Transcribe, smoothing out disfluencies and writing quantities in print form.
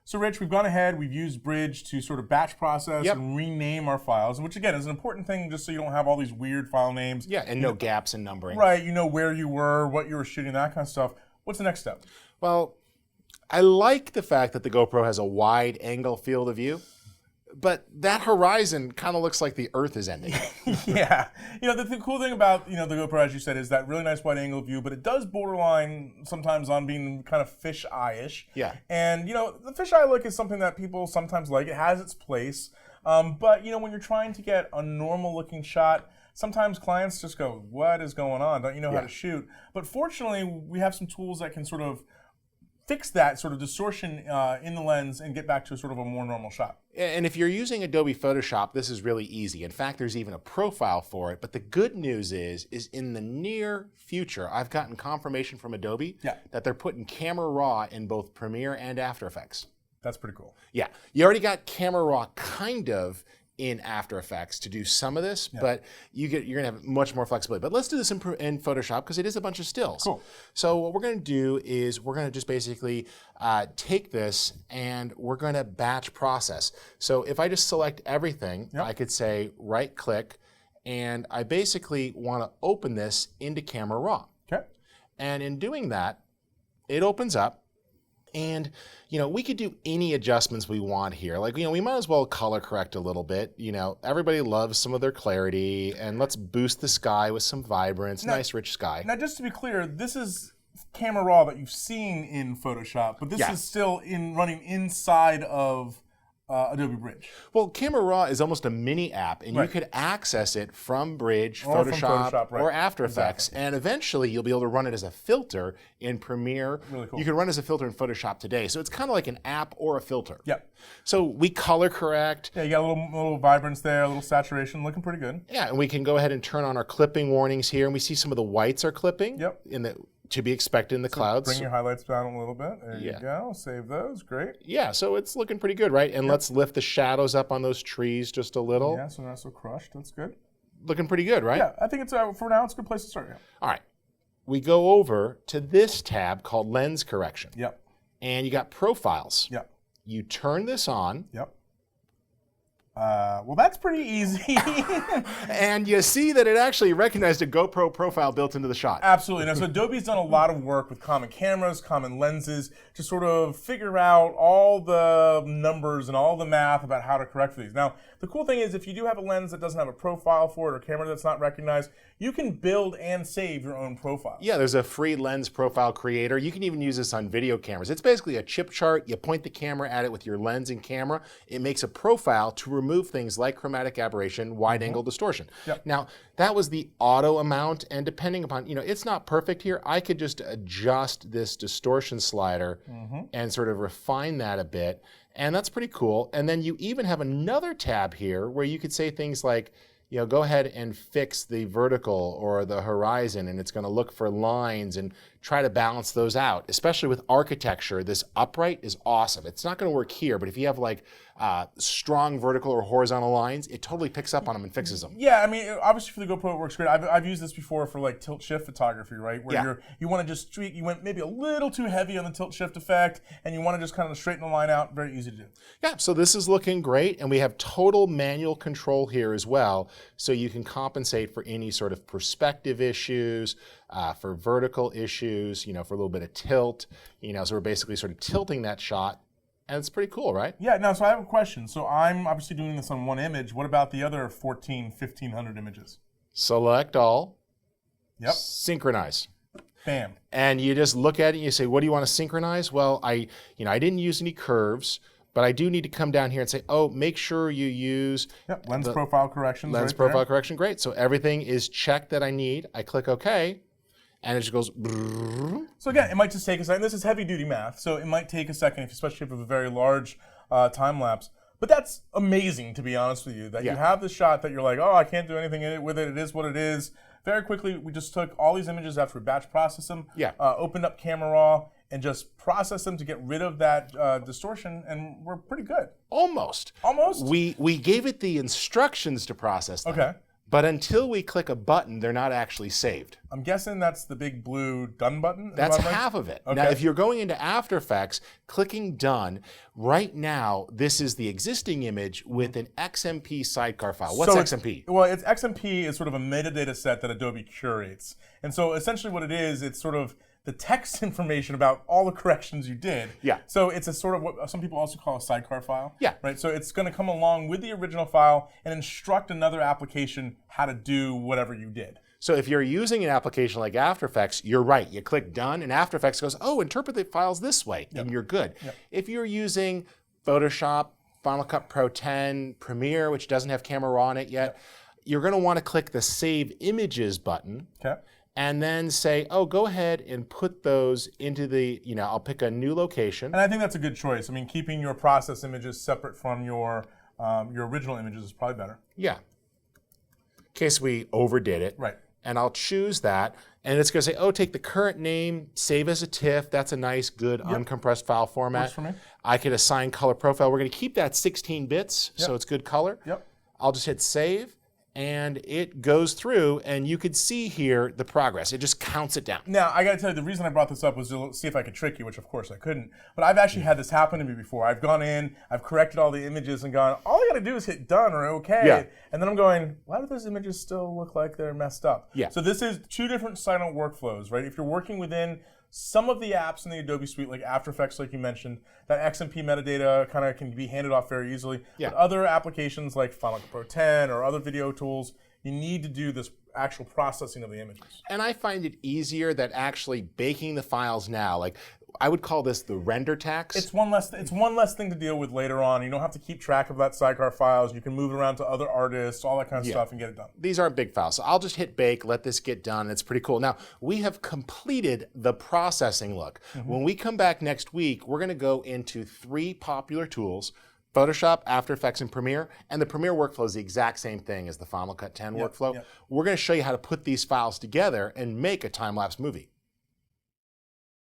So Rich, we've gone ahead, we've used Bridge to sort of batch process Yep. and rename our files, which again is an important thing just so you don't have all these weird file names. Yeah, and no gaps in numbering. Right, you know where you were, what you were shooting, that kind of stuff. What's the next step? Well, I like the fact that the GoPro has a wide angle field of view, but that horizon kind of looks like the Earth is ending. Yeah, the cool thing about the GoPro, as you said, is that really nice wide angle view, but it does borderline sometimes on being kind of fish-eye-ish. Yeah. And the fish-eye look is something that people sometimes like. It has its place, but when you're trying to get a normal-looking shot, sometimes clients just go, "What is going on? Don't you know how to shoot?" But fortunately, we have some tools that can sort of fix that sort of distortion in the lens and get back to sort of a more normal shot. And if you're using Adobe Photoshop, this is really easy. In fact, there's even a profile for it. But the good news is in the near future, I've gotten confirmation from Adobe that they're putting Camera Raw in both Premiere and After Effects. That's pretty cool. Yeah, you already got Camera Raw kind of in After Effects to do some of this, but you're gonna have much more flexibility. But let's do this in Photoshop because it is a bunch of stills. Cool. So what we're gonna do is we're gonna just basically take this and we're gonna batch process. So if I just select everything, I could say right click, and I basically wanna open this into Camera Raw. Okay. And in doing that, it opens up. And, we could do any adjustments we want here. Like, we might as well color correct a little bit. Everybody loves some of their clarity, and let's boost the sky with some vibrance, nice rich sky. Now, just to be clear, this is Camera Raw that you've seen in Photoshop, but this is still running inside of Adobe Bridge. Well, Camera Raw is almost a mini app, and you could access it from Bridge, Photoshop, or After Effects, and eventually you'll be able to run it as a filter in Premiere. Really cool. You can run as a filter in Photoshop today, so it's kind of like an app or a filter. Yep. So we color correct. Yeah, you got a little vibrance there, a little saturation, looking pretty good. Yeah, and we can go ahead and turn on our clipping warnings here, and we see some of the whites are clipping. Yep. To be expected in the clouds. Bring your highlights down a little bit. There you go. Save those. Great. Yeah, so it's looking pretty good, right? And let's lift the shadows up on those trees just a little. Yeah, so not so crushed. That's good. Looking pretty good, right? Yeah, I think it's for now. It's a good place to start. Yeah. All right. We go over to this tab called Lens Correction. Yep. And you got Profiles. Yep. You turn this on. Yep. Well, that's pretty easy. And you see that it actually recognized a GoPro profile built into the shot. Absolutely. Now, so Adobe's done a lot of work with common cameras, common lenses, to sort of figure out all the numbers and all the math about how to correct for these. Now, the cool thing is if you do have a lens that doesn't have a profile for it or a camera that's not recognized, you can build and save your own profile. Yeah, there's a free lens profile creator. You can even use this on video cameras. It's basically a chip chart. You point the camera at it with your lens and camera. It makes a profile to remove things like chromatic aberration, wide angle distortion. Yep. Now, that was the auto amount, and depending upon, it's not perfect here. I could just adjust this distortion slider and sort of refine that a bit, and that's pretty cool. And then you even have another tab here where you could say things like, go ahead and fix the vertical or the horizon, and it's going to look for lines and try to balance those out. Especially with architecture, this upright is awesome. It's not going to work here, but if you have like strong vertical or horizontal lines, it totally picks up on them and fixes them. Yeah, I mean, obviously for the GoPro it works great. I've used this before for like tilt shift photography, right? Where you want to just tweak, you went maybe a little too heavy on the tilt shift effect, and you want to just kind of straighten the line out. Very easy to do. Yeah, so this is looking great, and we have total manual control here as well, so you can compensate for any sort of perspective issues, for vertical issues, for a little bit of tilt, so we're basically sort of tilting that shot. And it's pretty cool, right? Yeah, now, so I have a question. So I'm obviously doing this on one image. What about the other 1,500 images? Select all. Yep. Synchronize. Bam. And you just look at it and you say, what do you want to synchronize? Well, I didn't use any curves, but I do need to come down here and say, oh, make sure you use lens profile corrections. Lens profile correction, great. So everything is checked that I need. I click OK. And it just goes. Brrr. So again, it might just take a second. This is heavy-duty math, so it might take a second, especially if you have a very large time lapse. But that's amazing, to be honest with you, that you have the shot that you're like, oh, I can't do anything with it. It is what it is. Very quickly, we just took all these images after we batch processed them, opened up Camera Raw, and just processed them to get rid of that distortion, and we're pretty good. Almost. Almost? We gave it the instructions to process them. Okay. But until we click a button, they're not actually saved. I'm guessing that's the big blue done button? That's half of it. Okay. Now, if you're going into After Effects, clicking done, right now, this is the existing image with an XMP sidecar file. What's XMP? Well, XMP is sort of a metadata set that Adobe curates. And so essentially what it is, it's sort of the text information about all the corrections you did. Yeah. So it's a sort of what some people also call a sidecar file. Yeah. Right. So it's going to come along with the original file and instruct another application how to do whatever you did. So if you're using an application like After Effects, you're right. You click done, and After Effects goes, oh, interpret the files this way, and you're good. Yep. If you're using Photoshop, Final Cut Pro 10, Premiere, which doesn't have Camera Raw in it yet, you're going to want to click the Save Images button. Okay. And then say, oh, go ahead and put those into the, I'll pick a new location. And I think that's a good choice. I mean, keeping your process images separate from your original images is probably better. Yeah. In case we overdid it. Right. And I'll choose that. And it's going to say, oh, take the current name, save as a TIFF. That's a nice, good, uncompressed file format. Works for me. I could assign color profile. We're going to keep that 16 bits, so it's good color. Yep. I'll just hit save. And it goes through, and you could see here the progress. It just counts it down. Now, I got to tell you, the reason I brought this up was to see if I could trick you, which of course I couldn't. But I've actually had this happen to me before. I've gone in, I've corrected all the images and gone, all I got to do is hit done or okay. Yeah. And then I'm going, why do those images still look like they're messed up? Yeah. So this is two different silent workflows, right? If you're working within some of the apps in the Adobe Suite, like After Effects, like you mentioned, that XMP metadata kind of can be handed off very easily. Yeah. But other applications like Final Cut Pro 10 or other video tools, you need to do this actual processing of the images. And I find it easier that actually baking the files now, like I would call this the render tax. It's one less thing to deal with later on. You don't have to keep track of that sidecar files. You can move it around to other artists, all that kind of stuff, and get it done. These aren't big files. So I'll just hit bake, let this get done. It's pretty cool. Now, we have completed the processing look. When we come back next week, we're going to go into 3 popular tools: Photoshop, After Effects, and Premiere. And the Premiere workflow is the exact same thing as the Final Cut 10 workflow. Yep. We're going to show you how to put these files together and make a time-lapse movie.